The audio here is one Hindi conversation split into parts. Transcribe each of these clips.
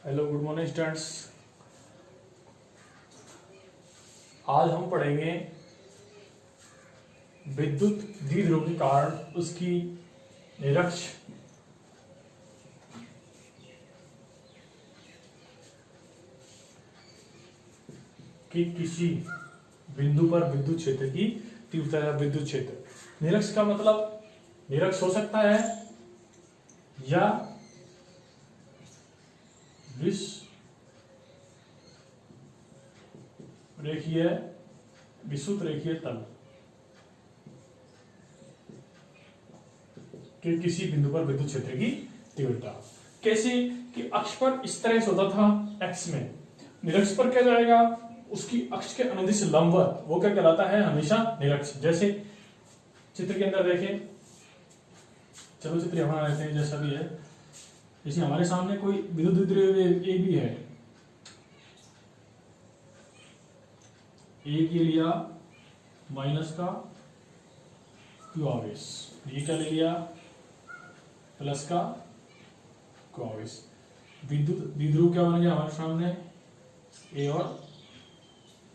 Hello good morning students. आज हम पढ़ेंगे विद्युत द्विध्रुव के कारण उसकी निरक्ष कि किसी बिंदु पर विद्युत क्षेत्र की तीव्रता या विद्युत क्षेत्र। निरक्ष का मतलब निरक्ष हो सकता है या विषुत रेखीय तल के किसी बिंदु पर विद्युत क्षेत्र की तीव्रता। कैसे कि अक्ष पर इस तरह से होता था एक्स में, निरक्ष पर क्या जाएगा, उसकी अक्ष के अनुदिश लंबवत, वो क्या कहलाता है, हमेशा निरक्ष। जैसे चित्र के अंदर देखें, चलो चित्र यहां रहते हैं जैसा भी है। जैसे हमारे सामने कोई विद्युत द्विध्रुव ए भी है, ए के लिया माइनस का क्यू आवेश, ये क्या ले लिया प्लस का क्यू आवेश। विद्युत द्विध्रुव क्या बन गया हमारे सामने, ए और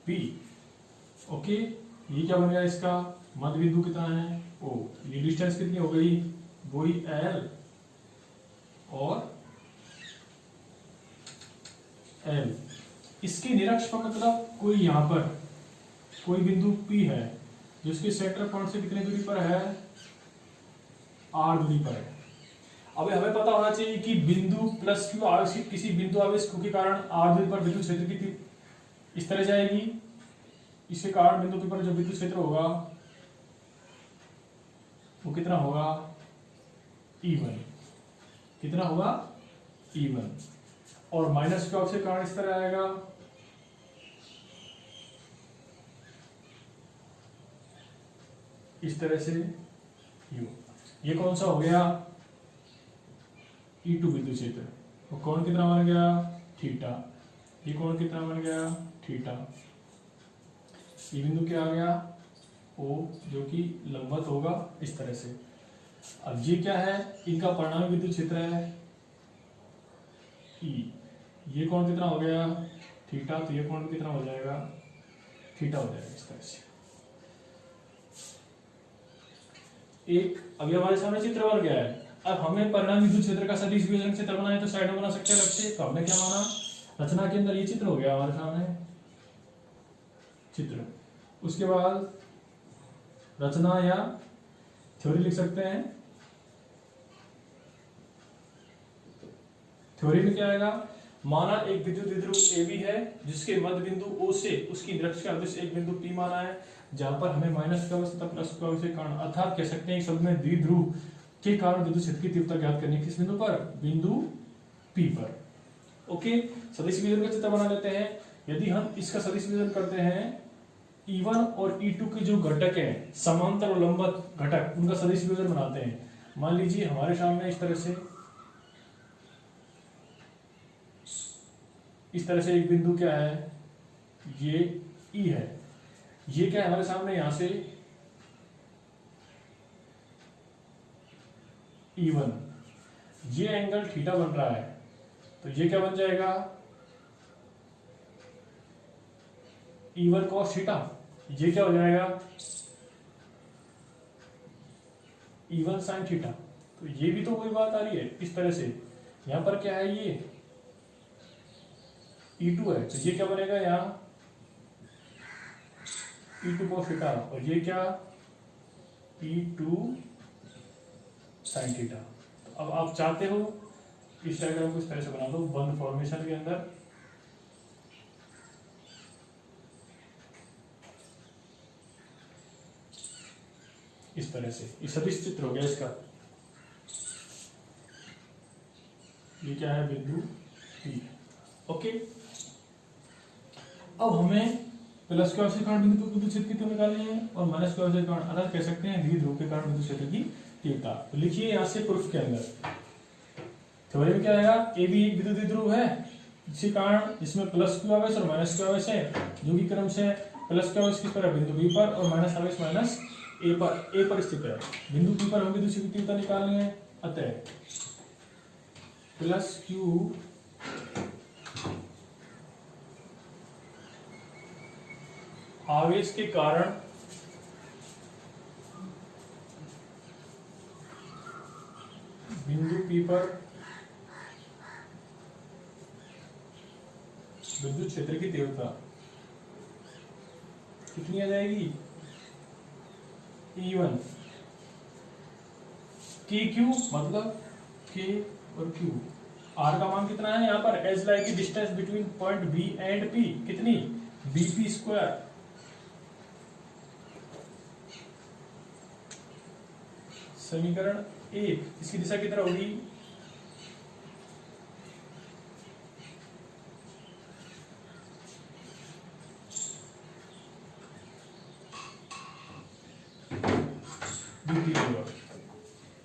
बी। ओके, ये क्या बन गया, इसका मध्य बिंदु कितना है, ओ। ये डिस्टेंस कितनी हो गई, वही एल और एल। इसकी निरक्ष का मतलब कोई यहां पर कोई बिंदु P है जिसके सेंटर पॉइंट से कितनी दूरी पर है, r दूरी पर है। अब हमें पता होना चाहिए कि बिंदु प्लस क्यू आवेश किसी बिंदु आवेश Q के कारण r दूरी पर विद्युत क्षेत्र की इस तरह जाएगी। इसके कारण बिंदु P पर जो विद्युत क्षेत्र होगा वो कितना होगा, E1। कितना होगा, E1। और माइनस क्यू के कारण इस तरह आएगा, इस तरह से U। ये कौन सा हो गया, E2 विद्युत क्षेत्र। और कोण कितना बन गया, थीटा। ये कोण कितना बन गया, थीटा। ये बिंदु क्या आ गया, O, जो कि लंबवत होगा इस तरह से। अब ये क्या है, इनका परिणामी विद्युत क्षेत्र है E। ये कोण कितना हो गया, थीटा। तो ये कोण कितना हो जाएगा, थीटा हो जाएगा इस तरह से। एक अभी हमारे सामने चित्र बन गया है। अब हमें परिणामी विद्युत क्षेत्र का सदिश विभेदक चित्र बनाना है, तो साइड में बना सकते हैं अलग से। तो हमने क्या माना, रचना के अंदर ये चित्र हो गया हमारे सामने चित्र। उसके बाद रचना या थ्योरी लिख सकते हैं। थ्योरी में क्या आएगा, माना एक विद्युत द्विध्रुव ए बी है जिसके मध्य बिंदु O से उसकी निरक्ष के अनुदिश एक बिंदु P माना है, जहां पर हमें माइनस का तथा प्लस का के कारण, अर्थात कह सकते हैं एक शब्द में द्विध्रुव के कारण विद्युत क्षेत्र की तीव्रता ज्ञात करनी है। किस बिंदु पर, बिंदु P पर। ओके, सदिश विभेदन का चित्र बना लेते हैं। यदि हम इसका सदिश विभेदन करते हैं, E1 और E2 के जो घटक हैं, समांतर और लंबवत घटक, उनका सदिश विभेदन बनाते हैं। मान लीजिए हमारे सामने इस तरह से एक बिंदु क्या है, ये E है। ये क्या है हमारे सामने, यहां से E1, ये एंगल थीटा बन रहा है, तो ये क्या बन जाएगा, E1 cos थीटा। ये क्या हो जाएगा, E1 sin थीटा। तो ये भी तो कोई बात आ रही है इस तरह से। यहां पर क्या है, ये E2 है, तो ये क्या बनेगा यहाँ E2 cos थीटा। और ये क्या, E2 sin थीटा। तो अब आप चाहते हो इस डायग्राम को इस तरह से बना दो बंद फॉर्मेशन के अंदर। इस तरह से ये सदिश चित्र हो गया इसका। ये क्या है, बिंदु P। ओके, अब हमें प्लस के आवेश के कारण विद्युत क्षेत्र की तीव्रता निकालनी है और माइनस के आवेश के कारण, अर्थात कह सकते हैं द्विध्रुव के कारण विद्युत क्षेत्र की तीव्रता। तो लिखिए यहां से प्रूफ के अंदर, थ्योरी में क्या आएगा, ए भी एक विद्युत द्विध्रुव है इसी कारण जिसमें प्लस क्यू आवेश और माइनस क्यू आवेश है, जो कि क्रम से प्लस क्यू आवेश किस पर है, बिंदु बी पर, और माइनस आवेश माइनस ए पर स्थित है। बिंदु पी पर हमें विद्युत क्षेत्र की तीव्रता निकालनी है, अतः प्लस क्यू आवेश के कारण बिंदु P पर विद्युत क्षेत्र की तीव्रता कितनी आ जाएगी? E1 KQ मतलब K और Q। R का मान कितना है यहाँ पर? As like distance between point B and P कितनी? BP square. समीकरण 1 इसकी दिशा कितना होगी?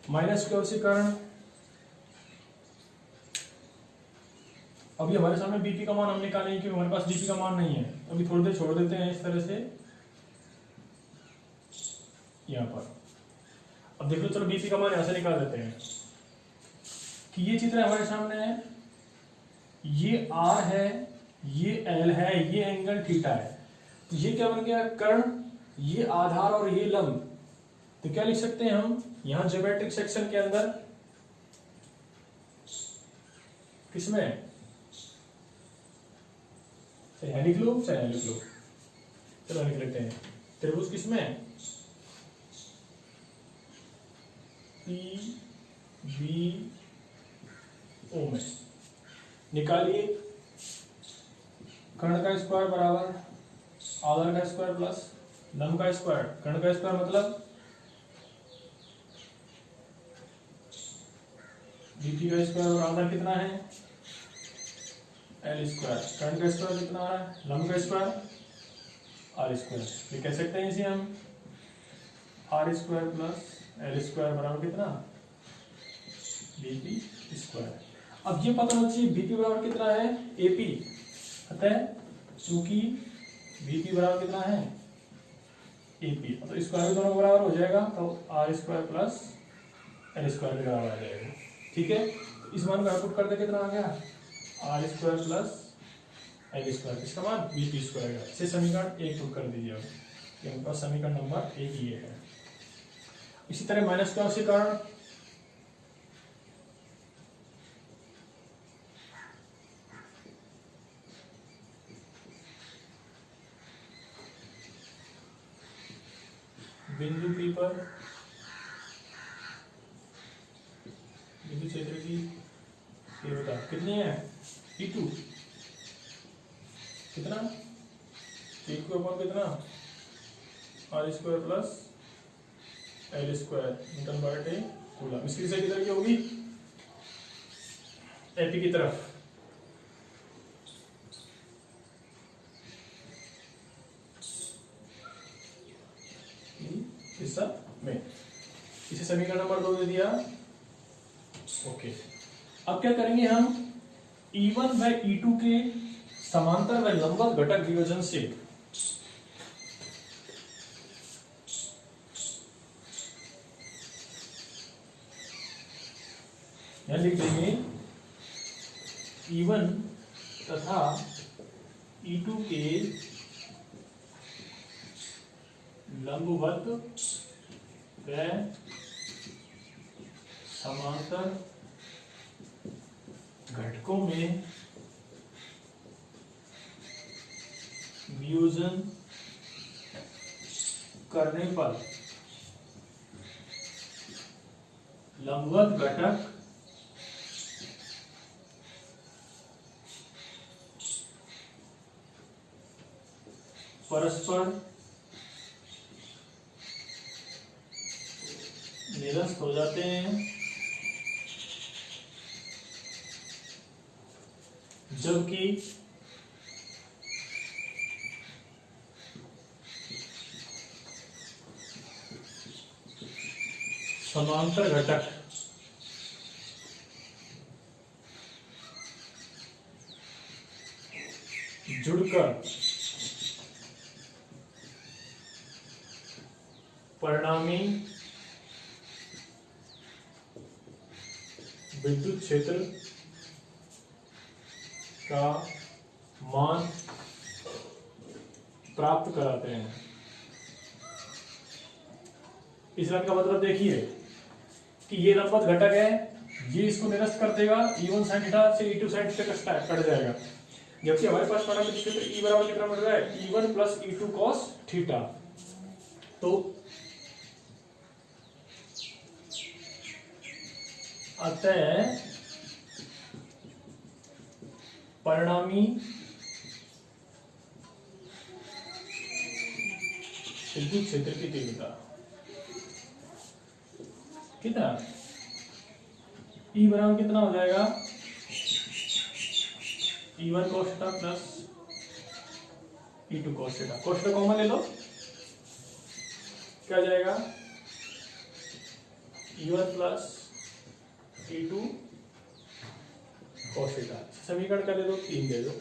माइनस के उसी कारण अभी हमारे सामने बीपी का मान हम निकालेंगे क्योंकि हमारे पास डीपी का मान नहीं है। अभी थोड़ी देर छोड़ देते हैं इस तरह से यहाँ पर। अब देख लो, चलो बीपी का मान यहां से निकाल देते हैं कि ये चित्र हमारे सामने है, ये आर है, ये एल है, ये एंगल थीटा है। तो ये क्या बन गया? कर्ण, ये आधार और ये लंब। तो क्या लिख सकते हैं हम यहां ज्योमेट्रिक सेक्शन के अंदर? किसमें? चाहे लिख लो चाहे लिख लो, चलो लिख लेते हैं। त्रिभुज किसमें? पी बी ओ में। निकालिए, कर्ण का स्क्वायर बराबर आधार का स्क्वायर प्लस लंब का स्क्वायर। कर्ण का स्क्वायर मतलब बीपी का स्क्वायर और आधार कितना है? L square. कर्ण का स्क्वायर कितना आ रहा है? लंब का स्क्वायर आर स्क्वायर। ये कह सकते हैं इसे हम R square plus L square बराबर कितना? BP square. अब ये पता होना चाहिए बीपी बराबर कितना है? एपी। अतः चूंकि बीपी बराबर कितना है? एपी, तो स्क्वायर भी दोनों बराबर हो जाएगा, तो R square plus L square के बराबर आ जाएगा। ठीक है, तो इस मान को पुट करके कितना आ गया? R square plus L square, इसका मान बीपी स्क्वायर का। इसे समीकरण 1 पुट कर दीजिए। अब हमारे पास समीकरण नंबर 1 ये है। इसी तरह माइनस का उसी कारण बिंदु P पर विद्युत क्षेत्र की तीव्रता कितनी है? E2 कितना? Q अपॉन कितना? R square plus L square newton पर कूलम। इसकी दिशा किधर की होगी? एपी की तरफ। दिशा में। इसे समीकरण नंबर 2 दे दिया। ओके, अब क्या करेंगे हम? E1 व E2 के समांतर व लंबवत घटक वियोजन से यहां लिख देंगे E1 तथा E2 के लंबवत व समांतर घटकों में वियोजन करने पर लंबवत घटक परस्पर निरस्त हो जाते हैं, जबकि समांतर घटक जुड़कर परिणामी विद्युत क्षेत्र का मान प्राप्त कराते हैं। इस लाइन का मतलब देखिए कि ये लंबवत घटक है, ये इसको निरस्त कर देगा, E1 sin थीटा से E2 sin थीटा कट जाएगा, जबकि हमारे पास पारंपरिक क्षेत्र E बराबर कितना मिल रहा है, E1 plus E2 cos theta. तो अतः परिणामी विद्युत क्षेत्र की तीव्रता कितना, E बराबर कितना हो जाएगा, E1 cos theta plus E2 cos theta. cos theta common ले लो, क्या जाएगा, E1 plus E2 cos theta. समीकरण का दे दो, 3 दे दो।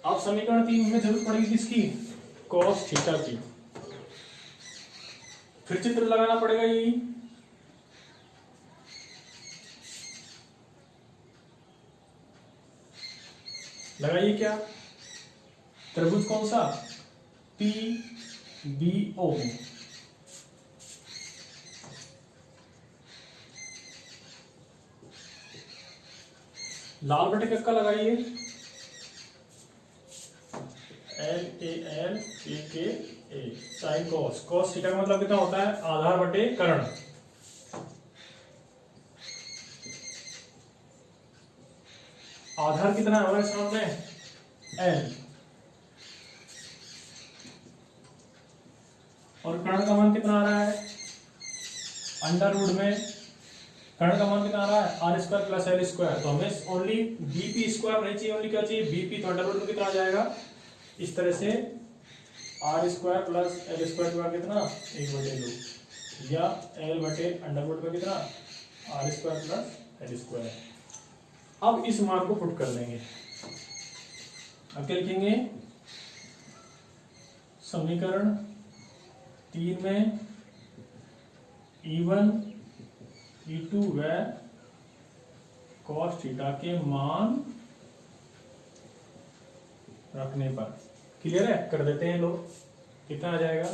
अब समीकरण 3 में जरूरत पड़ेगी किसकी, cos थीटा की। फिर चित्र लगाना पड़ेगा, ये लगाइए, क्या त्रिभुज कौन सा, PBO। लाल बटे कक्का लगाइए, LALKKA sine cos. Cos theta का मतलब कितना होता है, आधार बटे कर्ण। आधार कितना है हमारे सामने, L, और कर्ण का मान कितना आ रहा है, अंडर रूट में कर्ण का मान कितना आ रहा है, R square plus L square. तो हमें ओनली बीपी स्क्वायर नहीं चाहिए, ओनली क्या चाहिए, बीपी। तो अंडर रूट में कितना आ जाएगा, इस तरह से R square plus L square का कितना, 1/2, या एल बटे अंडर रूट में कितना, R square plus L square. अब इस मान को पुट कर देंगे, अब क्या लिखेंगे, समीकरण 3 में E1 E2 व cos थीटा के मान रखने पर, क्लियर है, कर देते हैं लोग। कितना आ जाएगा,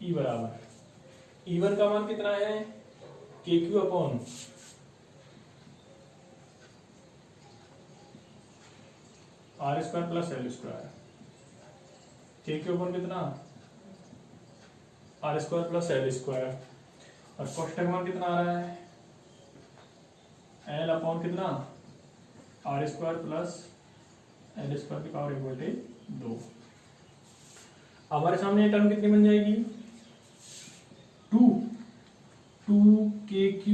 E बराबर, E1 का मान कितना है, KQ upon R square plus L square, KQ upon कितना, R square plus L square, और cos का मान कितना आ रहा है, एल अपॉन कितना, R square plus L square की पावर 1/2। हमारे सामने ये टर्म कितनी बन जाएगी, 2KQ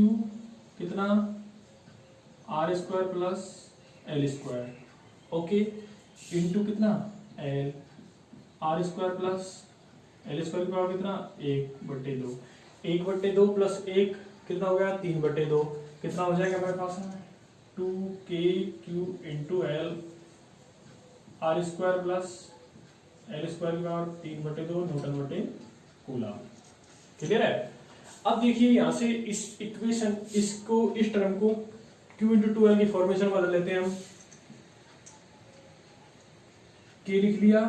कितना, R square plus L square, okay, into कितना, L, R square plus L square की पावर कितना, 1/2। 1/2 प्लस 1 कितना हो गया, 3/2। कितना हो जाएगा हमारे पास में, 2KQ into L, R square plus L square की पावर 3/2 न्यूटन बटे कूलम। क्लियर है। अब देखिए यहां से इस इक्वेशन, इसको, इस टर्म को Q इंटू 2L की फॉर्मेशन बदल लेते हैं हम। K लिख लिया,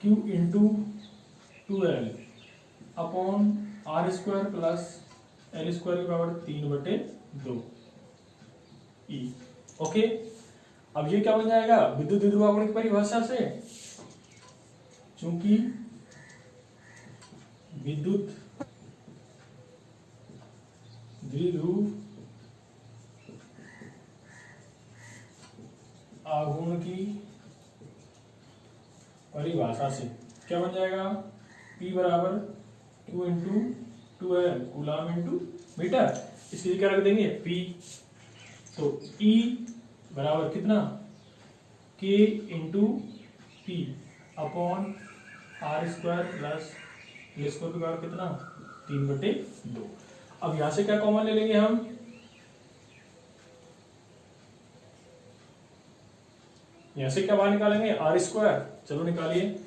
Q into 2L upon R square plus L square की पावर 3/2 E, ओके। अब ये क्या बन जाएगा, विद्युत द्विध्रुवावरण की परिभाषा से, चूंकि विद्युत द्विध्रुव आघूर्ण की परिभाषा से क्या बन जाएगा, P बराबर Q into 2L coulomb into metre. इसके लिए क्या रख देंगे, P। तो E बराबर कितना, K into P upon R square plus L square की पावर कितना, 3/2। अब यहां से क्या कॉमन ले लेंगे हम, यहां से क्या बाहर निकालेंगे, आर स्क्वायर। चलो निकालिए,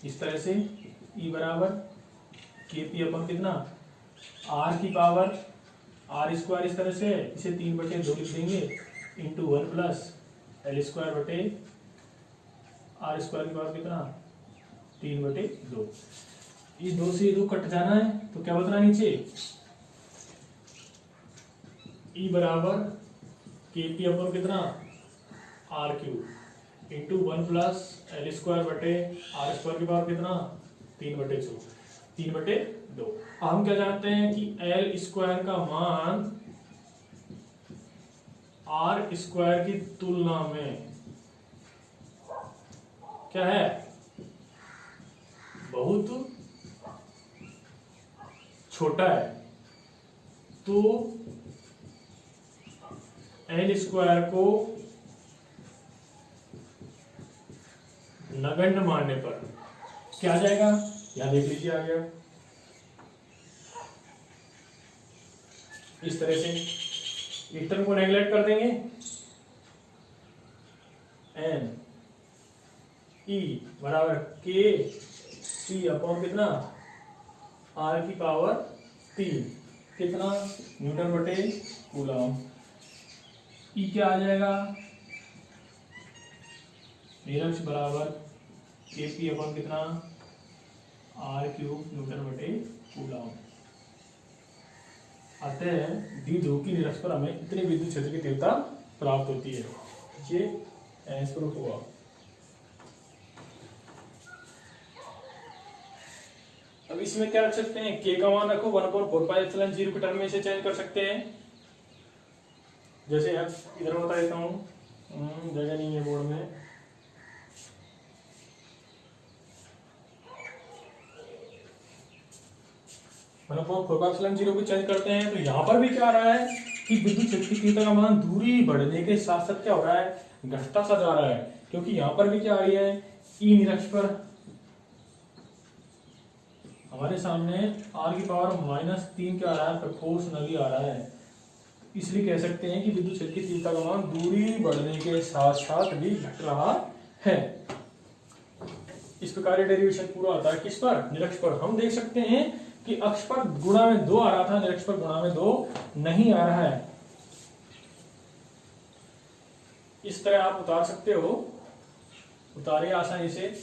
इस तरह से E बराबर KP अपन कितना, आर की पावर आर स्क्वायर इस तरह से इसे 3/2 लिख देंगे इंटू 1 प्लस एल स्क्वायर बटे आर स्क्वायर की पावर कितना 3/2। इस 2 से 2 कट जाना है तो क्या बचना नीचे ई बराबर के पी अपन कितना R cube into 1 plus L square बटे आर स्क्वायर की पावर कितना 3/2। हम क्या जानते हैं कि एल स्क्वायर का मान आर स्क्वायर की तुलना में क्या है बहुत छोटा है, तो एल स्क्वायर को नगण्य मानने पर क्या आ जाएगा, यहां देख लीजिए आ गया। इस तरह से इस टर्म को नेगलेक्ट कर देंगे, एन ई बराबर के सी अपॉन कितना आर की पावर 3 कितना न्यूटन बटे कूलम। ई क्या आ जाएगा निरंश बराबर के पी अपॉन कितना आर क्यूब न्यूटन बटे कूलम। अतः द्विध्रुव की निरक्ष पर हमें इतनी विद्युत क्षेत्र की तीव्रता प्राप्त होती है। ये आंसर हुआ। अब इसमें क्या रख सकते हैं, के का मान रखो 1/4πε0 के टर्म में इसे चेंज कर सकते हैं। जैसे इधर बता देता हूं, जगह नहीं है बोर्ड में। को चेंज करते हैं तो यहाँ पर भी क्या आ रहा है कि विद्युत क्षेत्र की तीव्रता का मान दूरी बढ़ने के साथ साथ क्या हो रहा है घटता सा जा रहा है, क्योंकि यहाँ पर भी क्या आ रही है ई निरक्ष पर हमारे सामने आर की पावर -3 क्या आ रहा है प्रोपोर्शनली आ रहा है। इसलिए कह सकते हैं कि विद्युत क्षेत्र की तीव्रता का मान दूरी बढ़ने के साथ साथ भी घट रहा है। इस प्रकार डेरिवेशन पूरा होता है किस पर, निरक्ष पर। हम देख सकते हैं कि अक्ष पर गुणा में 2 आ रहा था, निरक्ष पर गुणा में 2 नहीं आ रहा है। इस तरह आप उतार सकते हो, उतारिए आसानी से।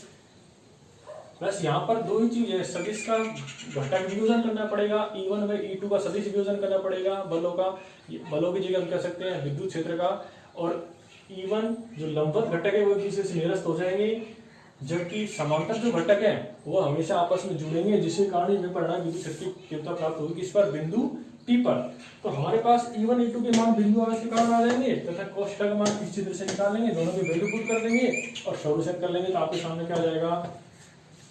बस यहाँ पर 2 ही चीज है, सदिश का घटक वियोजन करना पड़ेगा, E1 व E2 का सदिश वियोजन करना पड़ेगा बलों का। बलों की जगह हम कह सकते हैं विद्युत क्षेत्र का। और E1 जो लंबवत घटक है वो एक दूसरे से निरस्त हो जाएंगे, जबकि समांतर जो घटक है वो हमेशा आपस में जुड़ेंगे, जिसके कारण ये परिणाम विद्युत क्षेत्र की तीव्रता प्राप्त होगी किस पर, बिंदु T पर। तो हमारे पास E1 E2 के मान बिंदु आर के कारण आ जाएंगे तथा कोष्ठक का मान इस चित्र से निकाल लेंगे, दोनों की वैल्यू पुट कर देंगे और सॉल्यूशन कर लेंगे। तो आपके सामने क्या आ जाएगा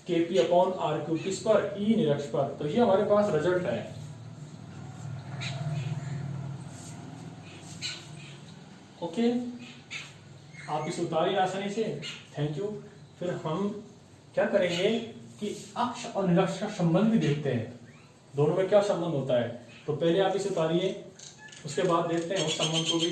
Kp अपॉन आर क्यूब किस पर, ई निरक्ष पर। तो ये हमारे पास रिजल्ट है। ओके, आप इसे उतारिए आसानी से। Thank you. फिर हम क्या करेंगे कि अक्ष और निरक्ष का संबंध भी देखते हैं, दोनों में क्या संबंध होता है। तो पहले आप इसे उतारिए, उसके बाद देखते हैं उस संबंध को भी।